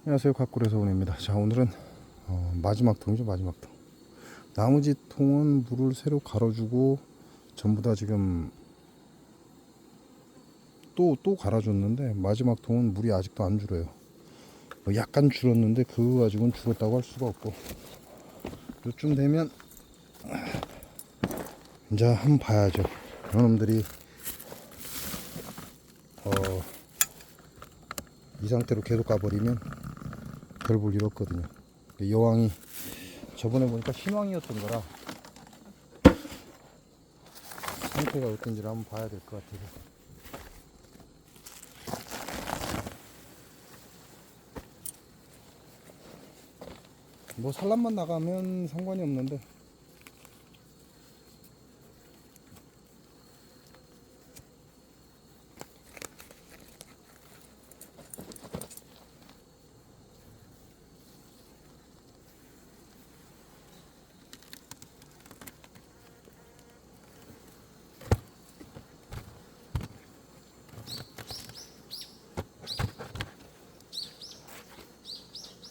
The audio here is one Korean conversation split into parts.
안녕하세요, 가꾸레서 온입니다. 자, 오늘은 마지막 통이죠. 마지막 통. 나머지 통은 물을 새로 갈아주고 전부 다 지금 또 갈아줬는데, 마지막 통은 물이 아직도 안 줄어요. 약간 줄었는데 그거 가지고는 줄었다고 할 수가 없고, 요쯤 되면 이제 한번 봐야죠. 여러분들이 이 상태로 계속 가버리면 별 볼 일 없거든요. 여왕이 저번에 보니까 신왕이었던 거라 상태가 어떤지를 한번 봐야 될 것 같아요. 뭐 산란만 나가면 상관이 없는데,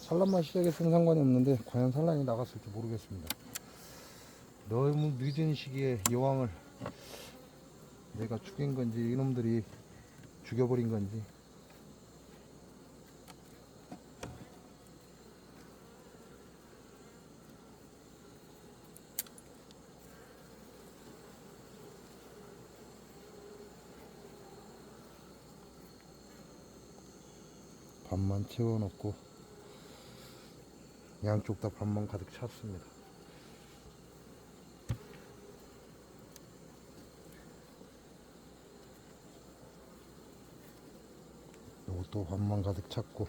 산란만 시작했으면 상관이 없는데 과연 산란이 나갔을지 모르겠습니다. 너무 늦은 시기에 여왕을 내가 죽인 건지 이놈들이 죽여버린 건지. 밥만 채워놓고 양쪽 다 밥만 가득 찼습니다. 요것도 밥만 가득 찼고,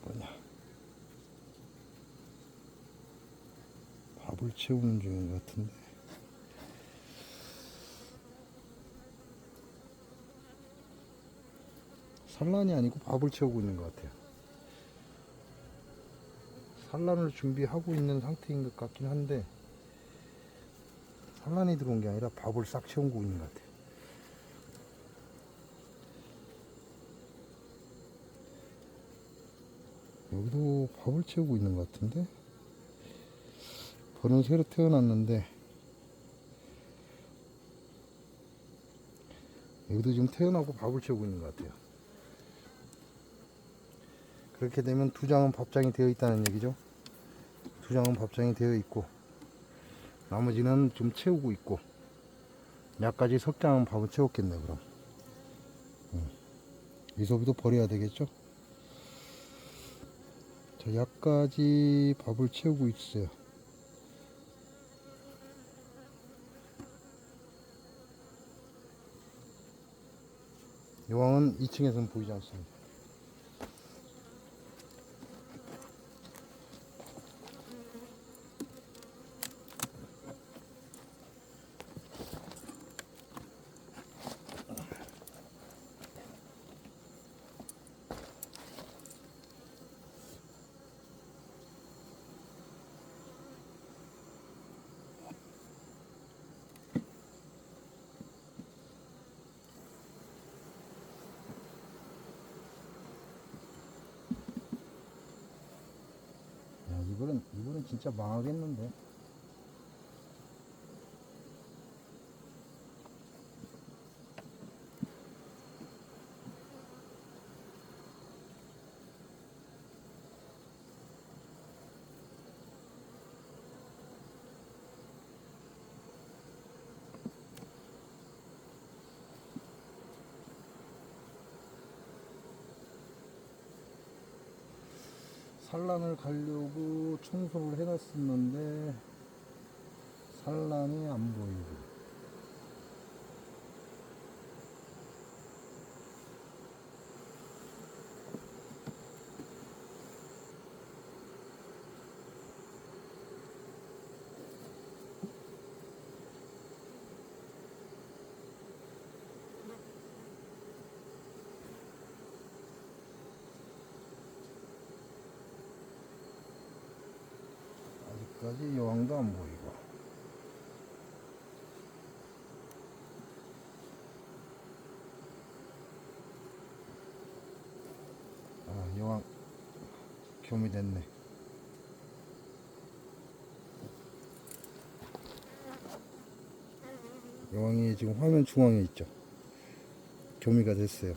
뭐냐, 밥을 채우는 중인 것 같은데. 산란이 아니고 밥을 채우고 있는 것 같아요. 산란을 준비하고 있는 상태인 것 같긴 한데, 산란이 들어온 게 아니라 밥을 싹 채우고 있는 것 같아요. 여기도 밥을 채우고 있는 것 같은데, 벌은 새로 태어났는데 여기도 지금 태어나고 밥을 채우고 있는 것 같아요. 그렇게 되면 두 장은 밥장이 되어 있다는 얘기죠. 두 장은 밥장이 되어 있고 나머지는 좀 채우고 있고, 약까지 석 장은 밥을 채웠겠네. 그럼 이 소비도 버려야 되겠죠. 자, 약까지 밥을 채우고 있어요. 여왕은 2층에서는 보이지 않습니다. 야, 이거는 진짜 망하겠는데. 산란을 가려고 청소를 해놨었는데 산란이 안 보이고, 여기까지 여왕도 안 보이고. 아, 여왕 교미 됐네. 여왕이 지금 화면 중앙에 있죠. 교미가 됐어요.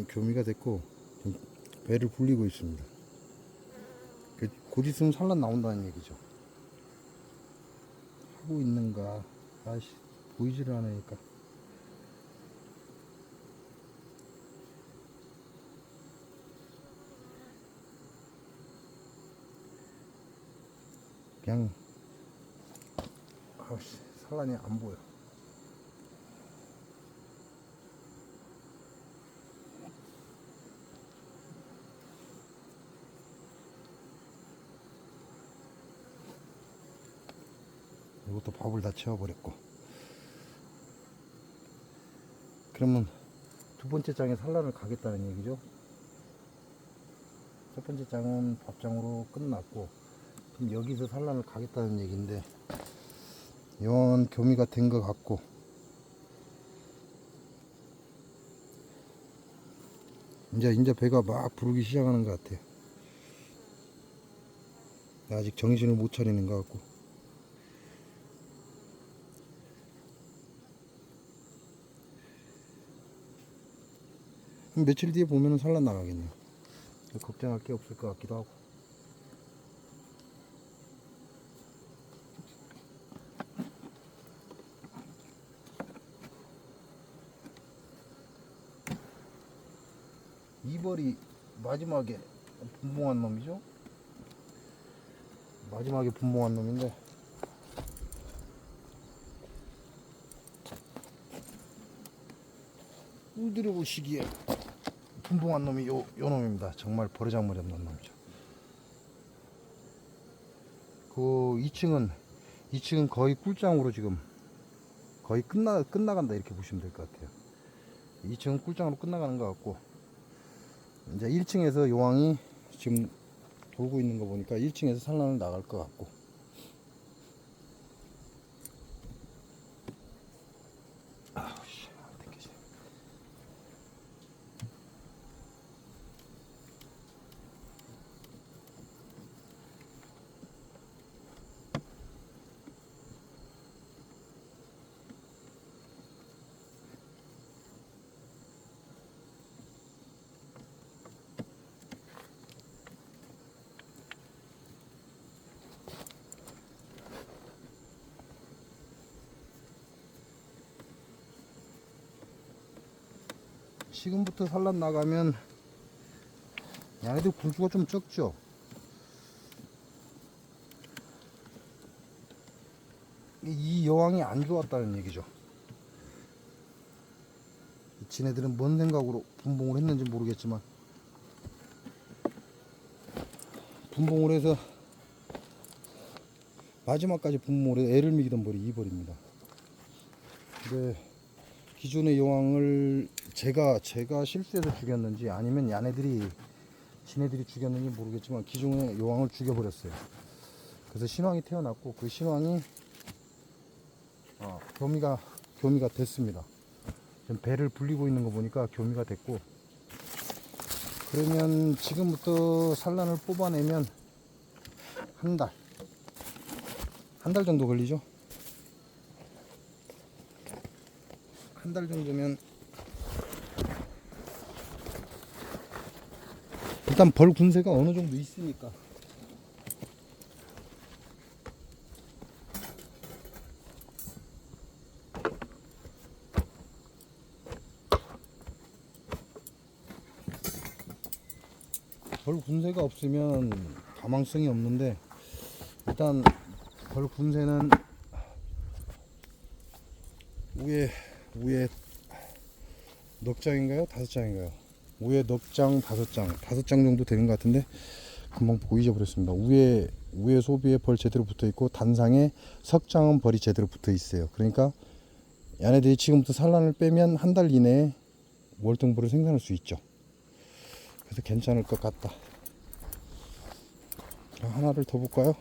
교미가 됐고 배를 불리고 있습니다. 곧 있으면 산란 나온다는 얘기죠. 하고 있는가? 아씨, 보이지를 않으니까. 그냥 아씨, 산란이 안 보여. 이것도 밥을 다 채워버렸고. 그러면 두 번째 장에 산란을 가겠다는 얘기죠. 첫 번째 장은 밥장으로 끝났고, 그럼 여기서 산란을 가겠다는 얘기인데, 여왕은 교미가 된 것 같고, 이제 배가 막 부르기 시작하는 것 같아요. 아직 정신을 못 차리는 것 같고. 며칠 뒤에 보면은 산란 나가겠네요. 걱정할 게 없을 것 같기도 하고. 이벌이 마지막에 분봉한 놈이죠. 마지막에 분봉한 놈인데, 우드려 보시기에 분봉한 놈이 요 놈입니다. 정말 버르장머리 없는 놈이죠. 그 2층은 거의 꿀장으로 지금 거의 끝나간다 이렇게 보시면 될 것 같아요. 2층은 꿀장으로 끝나가는 것 같고, 이제 1층에서 여왕이 지금 돌고 있는 거 보니까 1층에서 산란을 나갈 것 같고. 아우씨, 안 땡기지. 지금부터 산란 나가면 얘네들 군수가 좀 적죠. 이 여왕이 안 좋았다는 얘기죠. 지네들은 뭔 생각으로 분봉을 했는지 모르겠지만, 분봉을 해서 마지막까지 분봉을 해서 애를 먹이던 벌이 이 벌입니다. 근데 기존의 여왕을 제가 실수해서 죽였는지 아니면 지네들이 죽였는지 모르겠지만 기존의 여왕을 죽여버렸어요. 그래서 신왕이 태어났고, 그 신왕이 교미가 됐습니다. 지금 배를 불리고 있는 거 보니까 교미가 됐고, 그러면 지금부터 산란을 뽑아내면 한 달 정도 걸리죠. 한 달 정도면 일단 벌 군세가 어느 정도 있으니까. 벌 군세가 없으면 가망성이 없는데, 일단 벌 군세는 위에 넉 장인가요? 5장인가요? 위에 넉 장, 5장 정도 되는 것 같은데 금방 보고 잊어버렸습니다. 위에 소비에 벌 제대로 붙어 있고, 단상에 석장은 벌이 제대로 붙어 있어요. 그러니까 얘네들이 지금부터 산란을 빼면 한 달 이내에 월등벌을 생산할 수 있죠. 그래서 괜찮을 것 같다. 하나를 더 볼까요?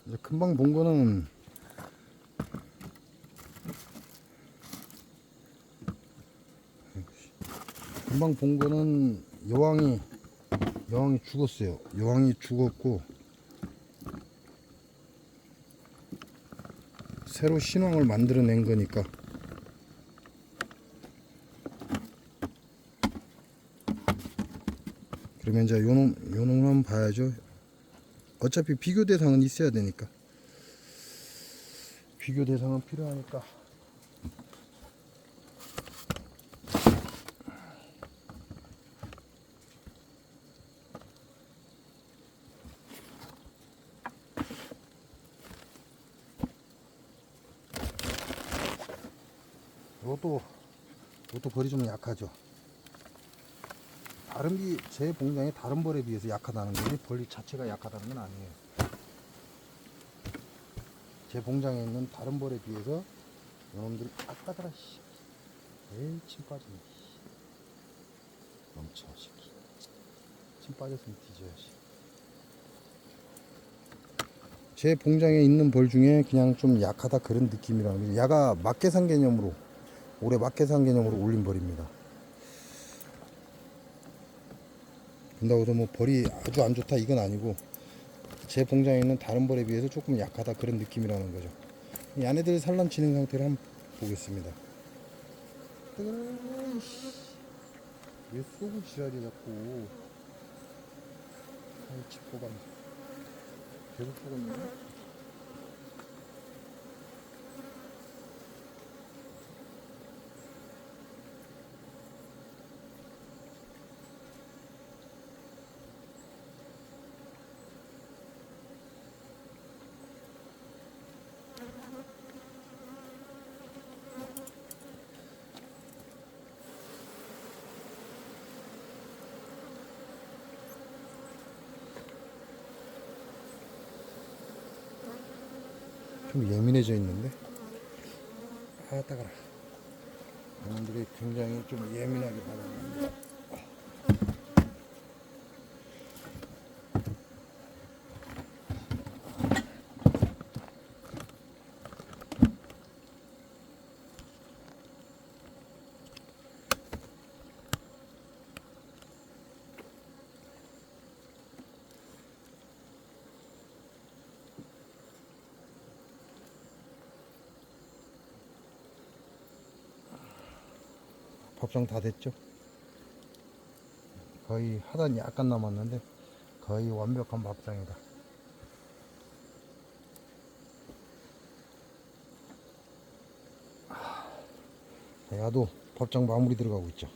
이제 금방 본 거는 여왕이 죽었어요. 여왕이 죽었고 새로 신왕을 만들어낸 거니까. 그러면 이제 요놈 한번 봐야죠. 어차피 비교 대상은 있어야 되니까. 비교 대상은 필요하니까. 이것도 벌이 좀 약하죠. 제 봉장이 다른 벌에 비해서 약하다는 거지 벌 자체가 약하다는 건 아니에요. 제 봉장에 있는 다른 벌에 비해서 이놈들이 아까더라. 에이, 침 빠지네. 넘쳐 새끼. 침 빠졌으면 뒤져야지. 제 봉장에 있는 벌 중에 그냥 좀 약하다 그런 느낌이라는 거죠. 야가 막계산 개념으로, 올해 막계산 개념으로 올린 벌입니다. 그런다고 해서 뭐 벌이 아주 안 좋다 이건 아니고, 제 봉장에 있는 다른 벌에 비해서 조금 약하다 그런 느낌이라는 거죠. 이 안에들 산란 진행 상태를 한번 보겠습니다. 왜 쏘고 지랄이 자꾸. 아이, 짚고가 계속 쏘겠네. 좀 예민해져 있는데. 아, 따가라. 이놈들이 굉장히 좀 예민하게 반응합니다. 밥상 다 됐죠? 거의 하단이 약간 남았는데 거의 완벽한 밥상이다. 야도 밥장 마무리 들어가고 있죠.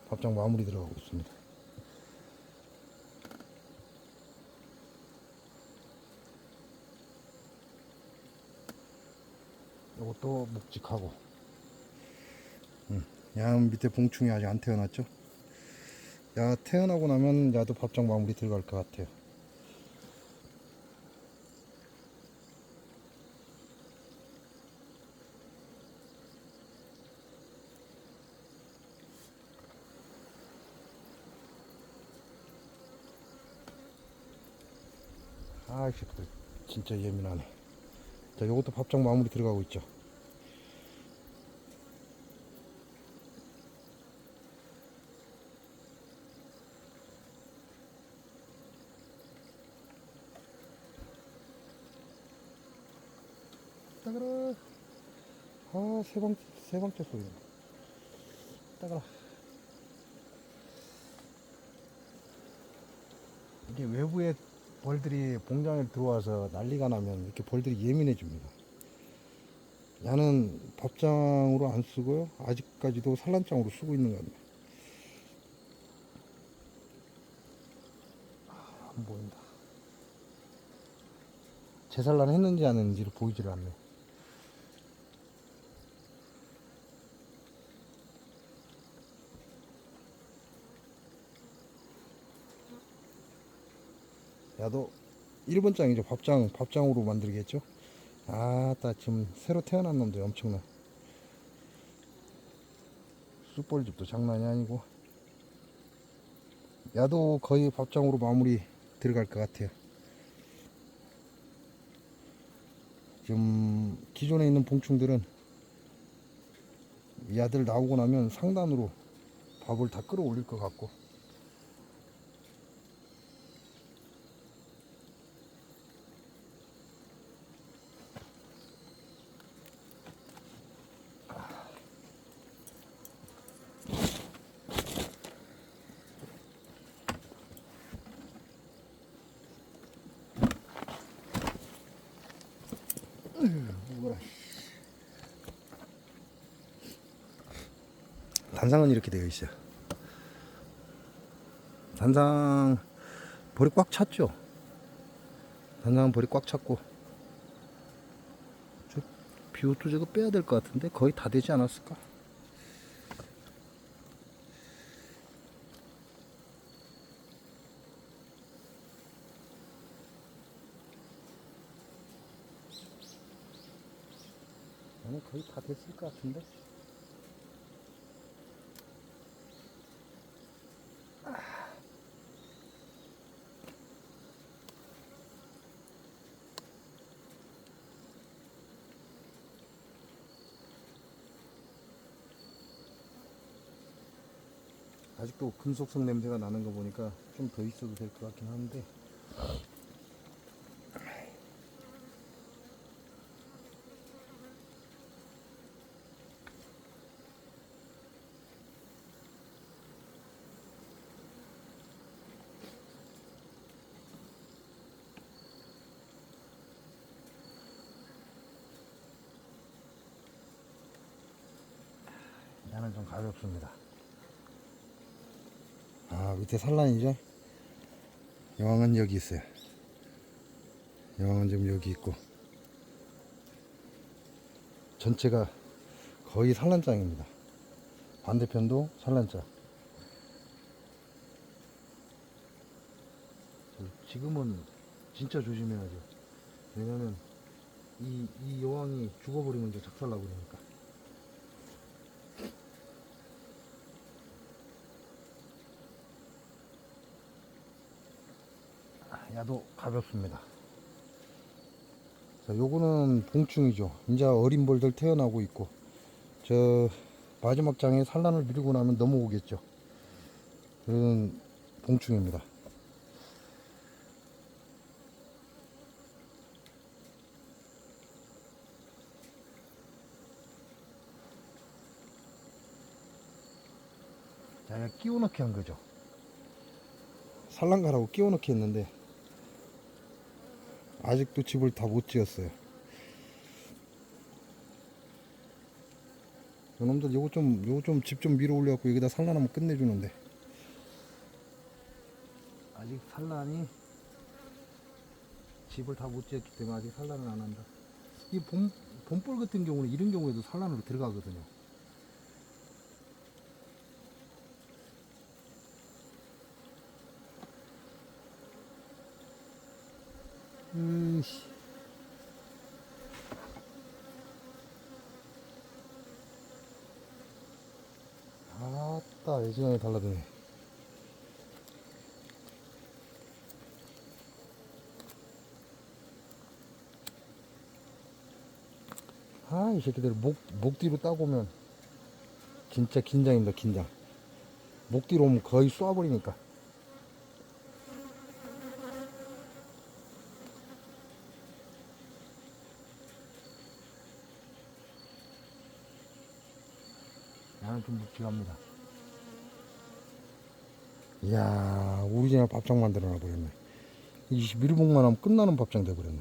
밥장 마무리 들어가고 있습니다. 이것도 묵직하고. 야 밑에 봉충이 아직 안 태어났죠? 야 태어나고 나면 야도 밥장 마무리 들어갈 것 같아요. 아이 새끼들 진짜 예민하네. 자, 요것도 밥장 마무리 들어가고 있죠. 따가라. 아, 세 번째 소리네. 따가라. 이게 외부에 벌들이 봉장에 들어와서 난리가 나면 이렇게 벌들이 예민해집니다. 야는 밥장으로 안 쓰고요. 아직까지도 산란장으로 쓰고 있는 것 같네. 안 보인다. 재산란 했는지 안 했는지를 보이질 않네. 야도 1번 장이죠. 밥장으로 만들겠죠. 아따 지금 새로 태어난 놈들 엄청나. 쑥벌집도 장난이 아니고. 야도 거의 밥장으로 마무리 들어갈 것 같아요. 지금 기존에 있는 봉충들은 야들 나오고 나면 상단으로 밥을 다 끌어올릴 것 같고. 뭐라. 단상은 이렇게 되어 있어요. 단상 벌이 꽉 찼죠. 단상은 벌이 꽉 찼고, 저 비옷도 저거 빼야 될 것 같은데 거의 다 되지 않았을까? 나는 거의 다 됐을 것 같은데. 아직도 금속성 냄새가 나는 거 보니까 좀 더 있어도 될 것 같긴 한데. 야는 좀 가볍습니다. 아, 밑에 산란이죠. 여왕은 여기 있어요. 여왕은 지금 여기 있고, 전체가 거의 산란장입니다. 반대편도 산란장. 지금은 진짜 조심해야죠. 왜냐면 이 여왕이 죽어버리면 이제 작살나고 그러니까. 야도 가볍습니다. 자, 요거는 봉충이죠. 이제 어린 벌들 태어나고 있고, 저 마지막 장에 산란을 미루고 나면 넘어오겠죠. 그런 봉충입니다. 자, 끼워 넣기 한 거죠. 산란가라고 끼워 넣기 했는데 아직도 집을 다 못 지었어요. 요놈들 요거 좀 집 좀 밀어 올려갖고 여기다 산란하면 끝내주는데, 아직 산란이 집을 다 못 지었기 때문에 아직 산란을 안 한다. 이 봄벌 같은 경우는 이런 경우에도 산란으로 들어가거든요. 아따, 예전에 달라드네. 아, 이 새끼들 목 뒤로 따고면 진짜 긴장입니다, 긴장. 목 뒤로 오면 거의 쏴버리니까. 야는 좀 묵직합니다. 이야, 오리지널 밥장 만들어 놔버렸네. 이 밀봉만 하면 끝나는 밥장 돼버렸네.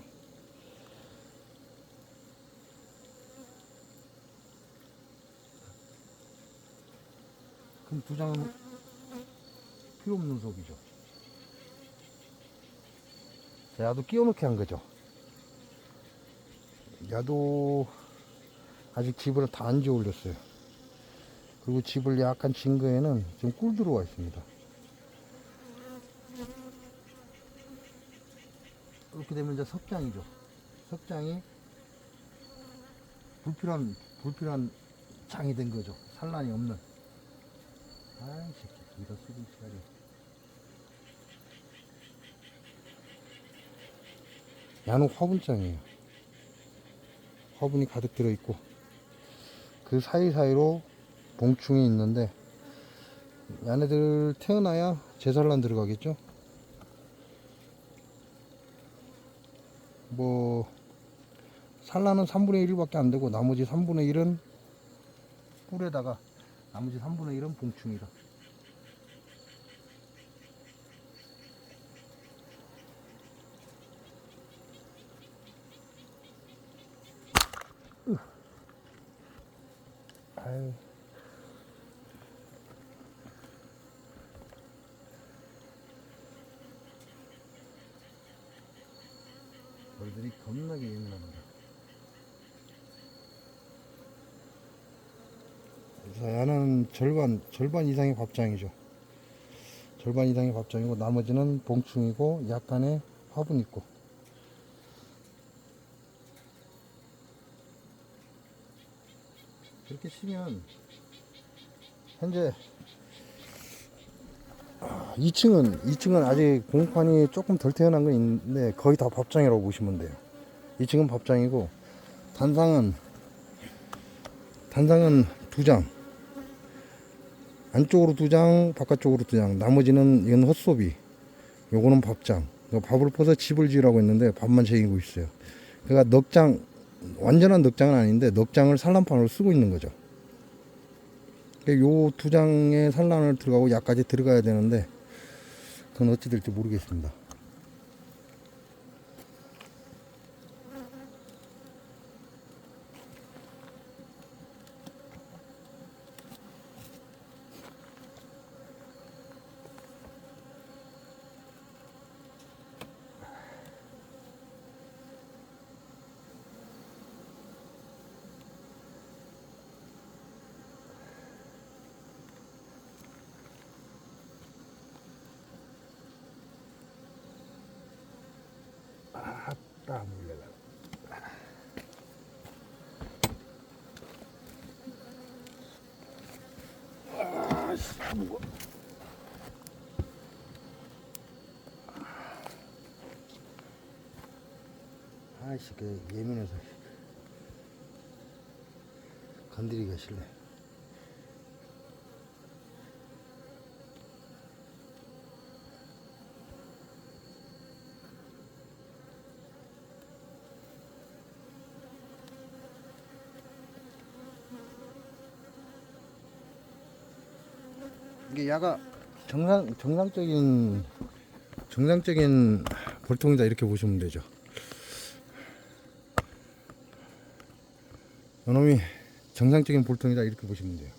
그럼 두 장은 필요 없는 속이죠. 자, 야도 끼워 넣게 한 거죠. 야도 아직 집을 다 안 지어 올렸어요. 그리고 집을 약간 진 거에는 지금 꿀 들어와 있습니다. 이렇게 되면 이제 석장이죠. 석장이 불필요한 장이 된 거죠. 산란이 없는. 아이 새끼 이다 수분 치가리. 야는 화분장이에요. 화분이 가득 들어있고 그 사이사이로 봉충이 있는데 얘네들 태어나야 제산란 들어가겠죠. 뭐 산란은 3분의 1밖에 안 되고 나머지 3분의 1은 꿀에다가 나머지 3분의 1은 봉충이다. 아유. 벌들이 겁나게 예민합니다. 그래서 얘는 절반 이상의 밥장이죠. 절반 이상의 밥장이고 나머지는 봉충이고 약간의 화분 있고. 그렇게 치면 현재 2층은 아직 공판이 조금 덜 태어난 건 있는데 거의 다 밥장이라고 보시면 돼요. 2층은 밥장이고 단상은 2장, 안쪽으로 2장, 바깥쪽으로 2장, 나머지는 이건 헛소비, 요거는 밥장. 밥을 퍼서 집을 지으라고 했는데 밥만 새기고 있어요. 그러니까 넉장, 완전한 넉장은 아닌데 넉장을 산란판으로 쓰고 있는 거죠. 요 2장에 산란을 들어가고 약까지 들어가야 되는데 그건 어찌 될지 모르겠습니다. 아따 물려라. 아씨 무거. 아이씨 그 예민해서 건드리기가 싫네. 이게 야가 정상적인 볼통이다 이렇게 보시면 되죠. 이놈이 정상적인 볼통이다 이렇게 보시면 돼요.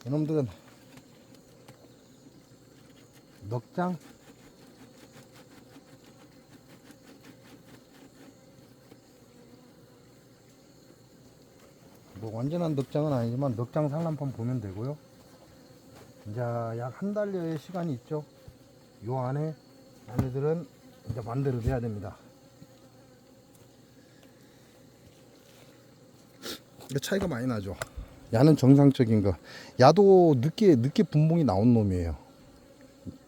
이놈들은 넉장, 뭐 완전한 넉장은 아니지만 넉장 산란판 보면 되고요. 이제 약 한 달여의 시간이 있죠. 요 안에 얘네들은 이제 만들어져야 됩니다. 차이가 많이 나죠. 야는 정상적인 거. 야도 늦게 분봉이 나온 놈이에요.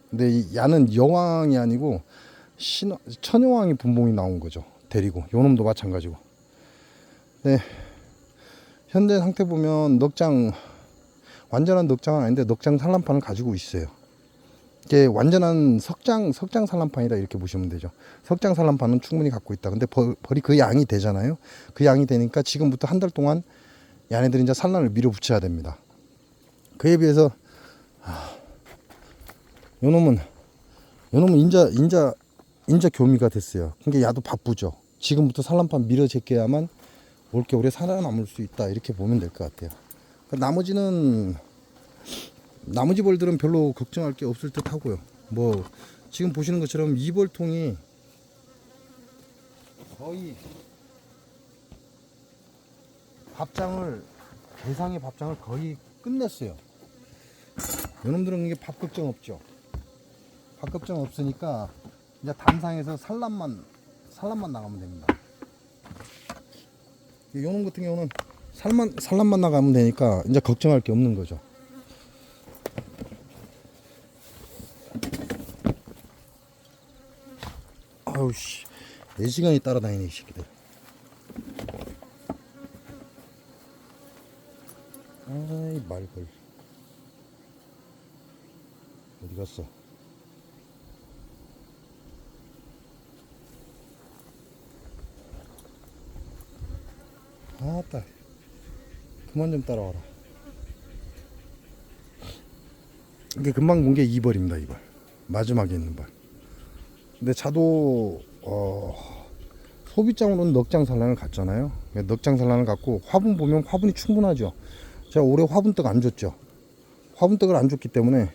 근데 이 야는 여왕이 아니고 천여왕이 분봉이 나온 거죠. 데리고. 요 놈도 마찬가지고. 네. 현재 상태 보면 완전한 넉장은 아닌데 넉장 산란판을 가지고 있어요. 이게 완전한 석장 산란판이다 이렇게 보시면 되죠. 석장 산란판은 충분히 갖고 있다. 근데 벌이 그 양이 되잖아요. 그 양이 되니까 지금부터 한 달 동안 얘네들이 이제 산란을 밀어붙여야 됩니다. 그에 비해서 요 놈은 요놈은 인자 교미가 됐어요. 그러니까 야도 바쁘죠. 지금부터 산란판 밀어 제껴야만 올겨울에 살아남을 수 있다, 이렇게 보면 될 것 같아요. 나머지는 나머지 벌들은 별로 걱정할 게 없을 듯 하고요. 뭐 지금 보시는 것처럼 이 벌통이 거의 밥장을, 개상의 밥장을 거의 끝냈어요. 요놈들은 이게 밥 걱정 없죠. 밥 걱정 없으니까 이제 담상에서 산란만 나가면 됩니다. 요놈 같은 경우는 산란만 나가면 되니까 이제 걱정할 게 없는 거죠. 아우씨, 4시간이 따라다니네 이 새끼들. 아이 말벌 어디 갔어? 아따, 그만 좀 따라와라. 이게 금방 본 게 2벌입니다. 2벌 마지막에 있는 벌. 근데 자도 소비장으로는 넉장 산란을 갔잖아요. 넉장 산란을 갔고 화분 보면 화분이 충분하죠. 제가 올해 화분떡 안 줬죠. 화분떡을 안 줬기 때문에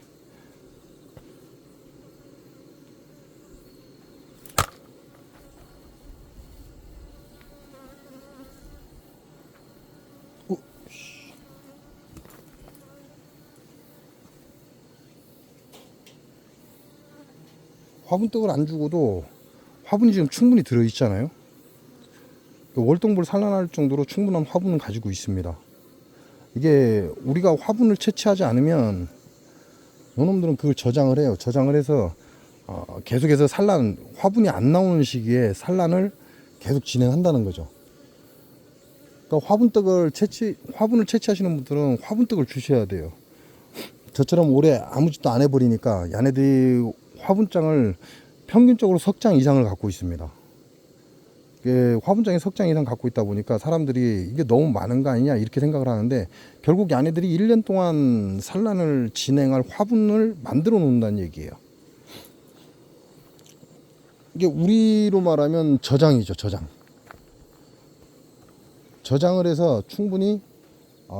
화분떡을 안 주고도 화분이 지금 충분히 들어있잖아요. 월동불 산란할 정도로 충분한 화분은 가지고 있습니다. 이게 우리가 화분을 채취하지 않으면 요놈들은 그걸 저장을 해요. 저장을 해서 계속해서 화분이 안 나오는 시기에 산란을 계속 진행한다는 거죠. 그러니까 화분을 채취하시는 분들은 화분떡을 주셔야 돼요. 저처럼 올해 아무 짓도 안 해버리니까 얘네들이 화분장을 평균적으로 석 장 이상을 갖고 있습니다. 화분장에 석 장 이상 갖고 있다 보니까 사람들이 이게 너무 많은 거 아니냐 이렇게 생각을 하는데, 결국 얘네들이 1년 동안 산란을 진행할 화분을 만들어 놓는다는 얘기예요. 이게 우리로 말하면 저장이죠. 저장을 해서 충분히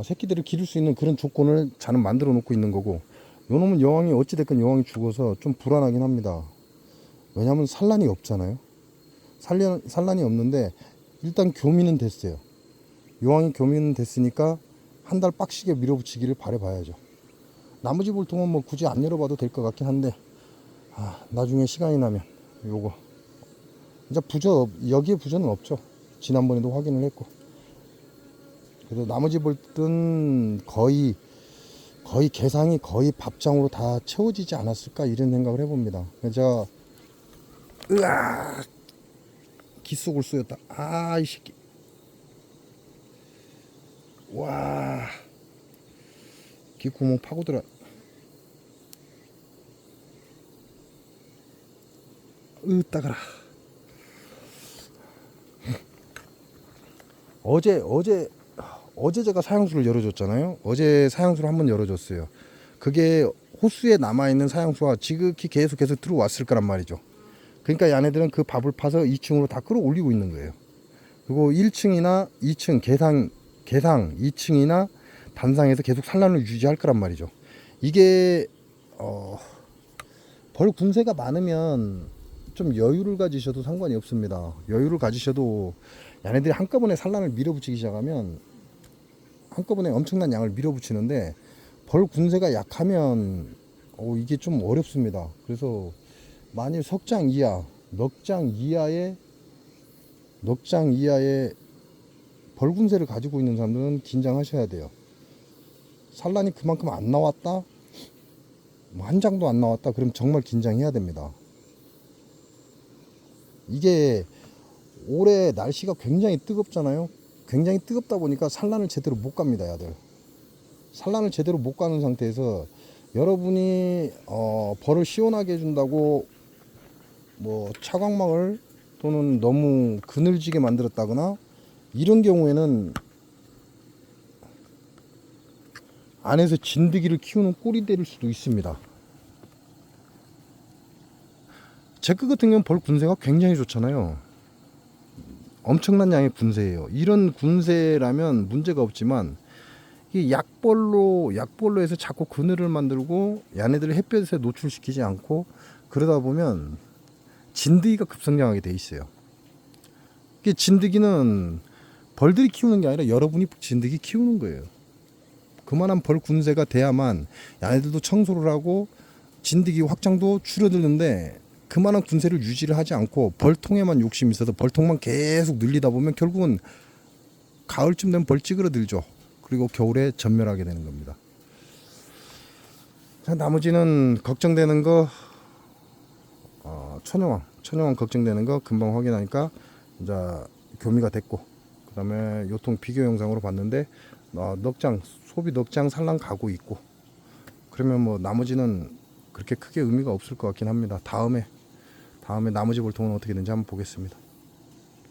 새끼들을 기를 수 있는 그런 조건을 자는 만들어 놓고 있는 거고, 요놈은 여왕이 어찌됐건 여왕이 죽어서 좀 불안하긴 합니다. 왜냐하면 산란이 없잖아요. 산란이 없는데 일단 교미는 됐어요. 여왕이 교미는 됐으니까 한 달 빡시게 밀어붙이기를 바라봐야죠. 나머지 볼통은 뭐 굳이 안 열어봐도 될 것 같긴 한데, 나중에 시간이 나면 요거 이제 여기에 부저는 없죠. 지난번에도 확인을 했고. 그래서 나머지 볼들은 거의 개상이 거의 밥장으로 다 채워지지 않았을까, 이런 생각을 해봅니다. 제가 기속을 쏘였다. 이 새끼. 와, 귀구멍 파고들어. 따가라. 어제 제가 사형수를 열어줬잖아요. 어제 사형수를 한번 열어줬어요. 그게 호수에 남아있는 사형수가 지극히 계속 들어왔을 거란 말이죠. 그러니까 얘네들은 그 밥을 파서 2층으로 다 끌어올리고 있는 거예요. 그리고 1층이나 2층 개상 2층이나 단상에서 계속 산란을 유지할 거란 말이죠. 이게 벌 군세가 많으면 좀 여유를 가지셔도 상관이 없습니다. 여유를 가지셔도 얘네들이 한꺼번에 산란을 밀어붙이기 시작하면 한꺼번에 엄청난 양을 밀어붙이는데, 벌 군세가 약하면 이게 좀 어렵습니다. 그래서 만일 석장 이하, 넉장 이하의 벌 군세를 가지고 있는 사람들은 긴장하셔야 돼요. 산란이 그만큼 안 나왔다, 한 장도 안 나왔다, 그럼 정말 긴장해야 됩니다. 이게 올해 날씨가 굉장히 뜨겁잖아요. 굉장히 뜨겁다 보니까 산란을 제대로 못 갑니다. 야들 산란을 제대로 못 가는 상태에서 여러분이 벌을 시원하게 해준다고 뭐 차광막을 또는 너무 그늘지게 만들었다거나 이런 경우에는 안에서 진드기를 키우는 꼴이 될 수도 있습니다. 제거 같은 경우는 벌 군세가 굉장히 좋잖아요. 엄청난 양의 군세예요. 이런 군세라면 문제가 없지만 이 약벌로 해서 자꾸 그늘을 만들고 얘네들을 햇볕에 노출시키지 않고 그러다 보면 진드기가 급성장하게 돼 있어요. 이게 진드기는 벌들이 키우는 게 아니라 여러분이 진드기 키우는 거예요. 그만한 벌 군세가 돼야만 얘네들도 청소를 하고 진드기 확장도 줄어드는데 그만한 군세를 유지를 하지 않고 벌통에만 욕심이 있어서 벌통만 계속 늘리다 보면 결국은 가을쯤 되면 벌 찌그러들죠. 그리고 겨울에 전멸하게 되는 겁니다. 자, 나머지는 걱정되는 거 천여왕 걱정되는 거 금방 확인하니까 이제 교미가 됐고, 그 다음에 요통 비교 영상으로 봤는데 소비 넉장 산란 가고 있고, 그러면 뭐 나머지는 그렇게 크게 의미가 없을 것 같긴 합니다. 다음에 나머지 볼통은 어떻게 되는지 한번 보겠습니다.